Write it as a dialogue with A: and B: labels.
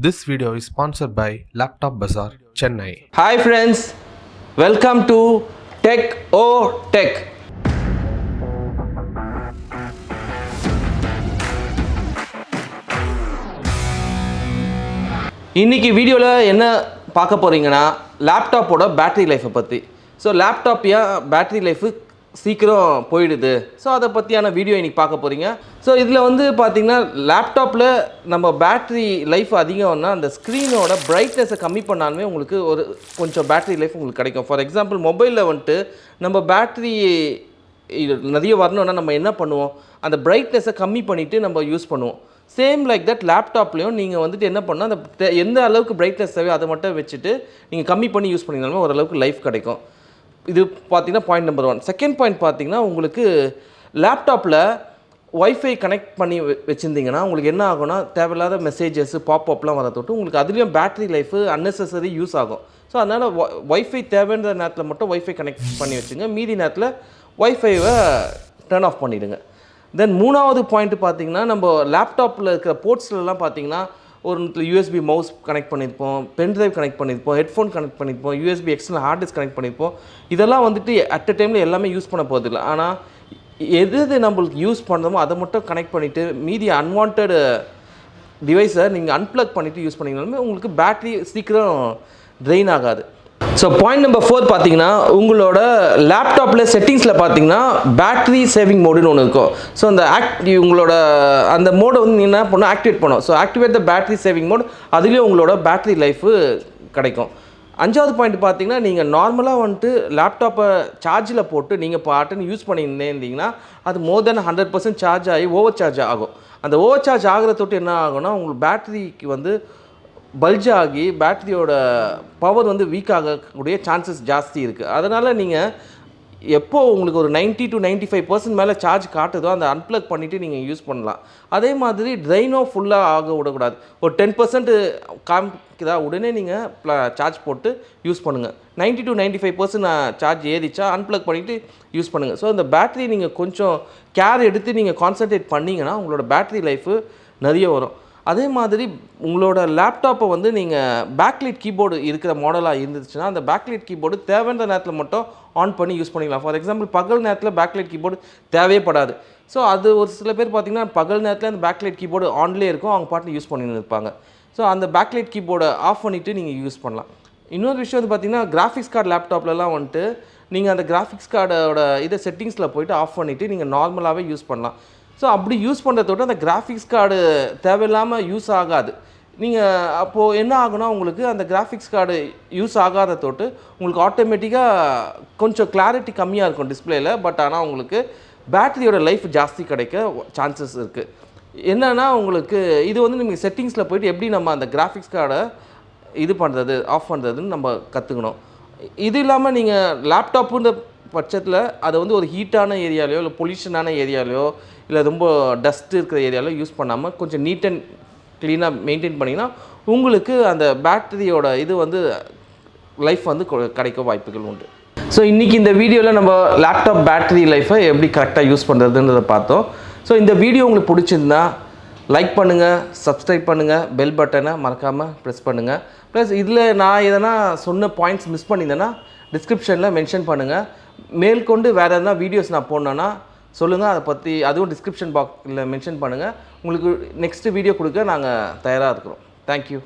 A: This video is sponsored by Laptop Bazaar, Chennai.
B: Hi friends, welcome to TechOTech. இன்னைக்கு வீடியோல என்ன பார்க்க போறீங்கன்னா லேப்டாப்போட பேட்டரி லைஃபை பற்றி. ஸோ லேப்டாப் ஏன் பேட்டரி லைஃபு சீக்கிரம் போயிடுது, ஸோ அதை பற்றியான வீடியோ இன்றைக்கி பார்க்க போகிறீங்க. ஸோ இதில் வந்து பார்த்திங்கன்னா லேப்டாப்பில் நம்ம பேட்ரி லைஃப் அதிகம்னா அந்த ஸ்க்ரீனோட பிரைட்னஸை கம்மி பண்ணாலுமே உங்களுக்கு ஒரு கொஞ்சம் பேட்ரி லைஃப் உங்களுக்கு கிடைக்கும். ஃபார் எக்ஸாம்பிள் மொபைலில் வந்துட்டு நம்ம பேட்ரி நிறைய வரணுன்னா நம்ம என்ன பண்ணுவோம், அந்த பிரைட்னஸை கம்மி பண்ணிவிட்டு நம்ம யூஸ் பண்ணுவோம். சேம் லைக் தட் லேப்டாப்லேயும் நீங்கள் வந்துட்டு என்ன பண்ணால் அந்த எந்த அளவுக்கு பிரைட்னஸ் தேவையோ அதை மட்டும் வச்சுட்டு நீங்கள் கம்மி பண்ணி யூஸ் பண்ணிங்கனாலுமே ஓரளவுக்கு லைஃப் கிடைக்கும். இது பார்த்திங்கன்னா பாயிண்ட் நம்பர் 1. செகண்ட் பாயிண்ட் பார்த்திங்கன்னா உங்களுக்கு லேப்டாப்பில் ஒய்ஃபை கனெக்ட் பண்ணி வச்சுருந்தீங்கன்னா உங்களுக்கு என்ன ஆகும்னா தேவையில்லாத மெசேஜஸ் பாப்அப்லாம் வர தொட்டு உங்களுக்கு அதுலேயும் பேட்ரி லைஃபு அன்னெசரி யூஸ் ஆகும். ஸோ அதனால் ஒய்ஃபை தேவைன்ற நேரத்தில் மட்டும் ஒய்ஃபை கனெக்ட் பண்ணி வச்சுங்க, மீதி நேரத்தில் ஒய்ஃபைவை டர்ன் ஆஃப் பண்ணிவிடுங்க. தென் மூணாவது பாயிண்ட்டு பார்த்திங்கன்னா நம்ம லேப்டாப்பில் இருக்கிற போர்ட்ஸ்லாம் பார்த்திங்கன்னா ஒரு யூஎஸ்பி மவுஸ் கனெக்ட் பண்ணியிருப்போம், பென்ட்ரைவ் கனெக்ட் பண்ணியிருப்போம், ஹெட்ஃபோன் கனெக்ட் பண்ணியிருப்போம், USB external hard disk connect பண்ணியிருப்போம். இதெல்லாம் வந்துட்டு அட் அ டைமில் எல்லாமே யூஸ் பண்ண போகிறதில்ல. ஆனால் எது நம்மளுக்கு யூஸ் பண்ணுறோமோ அதை மட்டும் கனெக்ட் பண்ணிவிட்டு மீதி அன்வான்ட் டிவைஸை நீங்கள் அன்ப்ளக் பண்ணிவிட்டு யூஸ் பண்ணிங்கனாலுமே உங்களுக்கு பேட்ரி சீக்கிரம் ட்ரெயின் ஆகாது. ஸோ பாயிண்ட் நம்பர் 4 பார்த்தீங்கன்னா உங்களோட லேப்டாப்பில் செட்டிங்ஸில் பார்த்தீங்கன்னா பேட்ரி சேவிங் மோடுன்னு ஒன்று இருக்கும். ஸோ அந்த உங்களோட அந்த மோடை வந்து நீங்கள் என்ன பண்ணணும், ஆக்டிவேட் பண்ணணும். So activate the battery saving mode, அதுலேயும் உங்களோட பேட்ரி லைஃபு கிடைக்கும். 5வது பாயிண்ட் பார்த்தீங்கன்னா நீங்கள் நார்மலாக வந்துட்டு லேப்டாப்பை சார்ஜில் போட்டு நீங்கள் பாட்டுன்னு யூஸ் பண்ணியிருந்தே இருந்தீங்கன்னா அது மோர் தென் 100% சார்ஜ் ஆகி ஓவர் சார்ஜ் ஆகும். அந்த ஓவர் சார்ஜ் ஆகிற தொட்டு என்ன ஆகும்னா உங்களுக்கு பேட்டரிக்கு வந்து பல்ஜ் ஆகி பேட்டரியோட பவர் வந்து வீக் ஆகக்கூடிய சான்சஸ் ஜாஸ்தி இருக்குது. அதனால் நீங்கள் எப்போ உங்களுக்கு ஒரு 90 to 95% மேலே சார்ஜ் காட்டுதோ அந்த அன்ப்ளக் பண்ணிவிட்டு நீங்கள் யூஸ் பண்ணலாம். அதே மாதிரி ட்ரைனோ ஃபுல்லாக ஆக விடக்கூடாது. ஒரு 10% காமிக்குதா உடனே நீங்கள் சார்ஜ் போட்டு யூஸ் பண்ணுங்கள். 90 to 95% சார்ஜ் ஏறிச்சா அன்ப்ளக் பண்ணிவிட்டு யூஸ் பண்ணுங்கள். ஸோ இந்த பேட்டரி நீங்கள் கொஞ்சம் கேர் எடுத்து நீங்கள் கான்சன்ட்ரேட் பண்ணிங்கன்னா உங்களோட பேட்டரி லைஃபு நிறைய வரும். அதே மாதிரி உங்களோட லேப்டாப்பை வந்து நீங்கள் பேக்லைட் கீபோர்டு இருக்கிற மாடலாக இருந்துச்சுன்னா அந்த பேக்லைட் கீபோர்டு தேவையான நேரத்தில் மட்டும் ஆன் பண்ணி யூஸ் பண்ணிக்கலாம். ஃபார் எக்ஸாம்பிள் பகல் நேரத்தில் பேக்லைட் கீபோர்டு தேவைப்படாது. ஸோ அது ஒரு சில பேர் பார்த்திங்கன்னா பகல் நேரத்தில் அந்த பேக்லைட் கீபோர்டு ஆன்லேயே இருக்கும், அவங்க பாட்டு யூஸ் பண்ணின்னு இருப்பாங்க. ஸோ அந்த பேக்லைட் கீபோர்டை ஆஃப் பண்ணிவிட்டு நீங்கள் யூஸ் பண்ணலாம். இன்னொரு விஷயம் வந்து பார்த்திங்கன்னா கிராஃபிக்ஸ் கார்டு லேப்டாப்லலாம் வந்துட்டு நீங்கள் அந்த கிராஃபிக்ஸ் கார்டோட இதை செட்டிங்ஸில் போய்ட்டு ஆஃப் பண்ணிவிட்டு நீங்கள் நார்மலாகவே யூஸ் பண்ணலாம். ஸோ அப்படி யூஸ் பண்ணுறதோட அந்த கிராஃபிக்ஸ் கார்டு தேவையில்லாமல் யூஸ் ஆகாது. நீங்கள் அப்போது என்ன ஆகுனா உங்களுக்கு அந்த கிராஃபிக்ஸ் கார்டு யூஸ் ஆகாத தொட்டு உங்களுக்கு ஆட்டோமேட்டிக்காக கொஞ்சம் கிளாரிட்டி கம்மியாக இருக்கும் டிஸ்பிளேயில். பட் ஆனால் உங்களுக்கு பேட்டரியோட லைஃப் ஜாஸ்தி கிடைக்க சான்சஸ் இருக்குது. என்னென்னா உங்களுக்கு இது வந்து நீங்கள் செட்டிங்ஸில் போய்ட்டு எப்படி நம்ம அந்த கிராஃபிக்ஸ் கார்டை இது பண்ணுறது ஆஃப் பண்ணுறதுன்னு நம்ம கற்றுக்கணும். இது இல்லாமல் நீங்கள் லேப்டாப்புன்ற பட்சத்தில் அதை வந்து ஒரு ஹீட்டான ஏரியாலையோ இல்லை பொல்யூஷனான ஏரியாலையோ இல்லை ரொம்ப டஸ்ட் இருக்கிற ஏரியாவில் யூஸ் பண்ணாமல் கொஞ்சம் நீட் அண்ட் க்ளீனாக மெயின்டைன் பண்ணிங்கன்னா உங்களுக்கு அந்த பேட்டரியோட இது வந்து லைஃப் வந்து கிடைக்க வாய்ப்புகள் உண்டு. ஸோ இன்றைக்கி இந்த வீடியோவில் நம்ம லேப்டாப் பேட்டரி லைஃப்பை எப்படி கரெக்டாக யூஸ் பண்ணுறதுன்றதை பார்த்தோம். ஸோ இந்த வீடியோ உங்களுக்கு பிடிச்சிருந்தா லைக் பண்ணுங்கள், சப்ஸ்கிரைப் பண்ணுங்கள், பெல் பட்டனை மறக்காமல் ப்ரெஸ் பண்ணுங்கள். ப்ளஸ் இதில் நான் எதனா சொன்ன பாயிண்ட்ஸ் மிஸ் பண்ணியிருந்தேன்னா டிஸ்கிரிப்ஷனில் மென்ஷன் பண்ணுங்கள். மேற்கொண்டு வேறு எதனா வீடியோஸ் நான் போடணுன்னா சொல்லுங்கள், அதை பற்றி அதுவும் டிஸ்கிரிப்ஷன் பாக்ஸில் மென்ஷன் பண்ணுங்கள். உங்களுக்கு நெக்ஸ்ட்டு வீடியோ கொடுக்க நாங்கள் தயாராக இருக்கிறோம். தேங்க்யூ.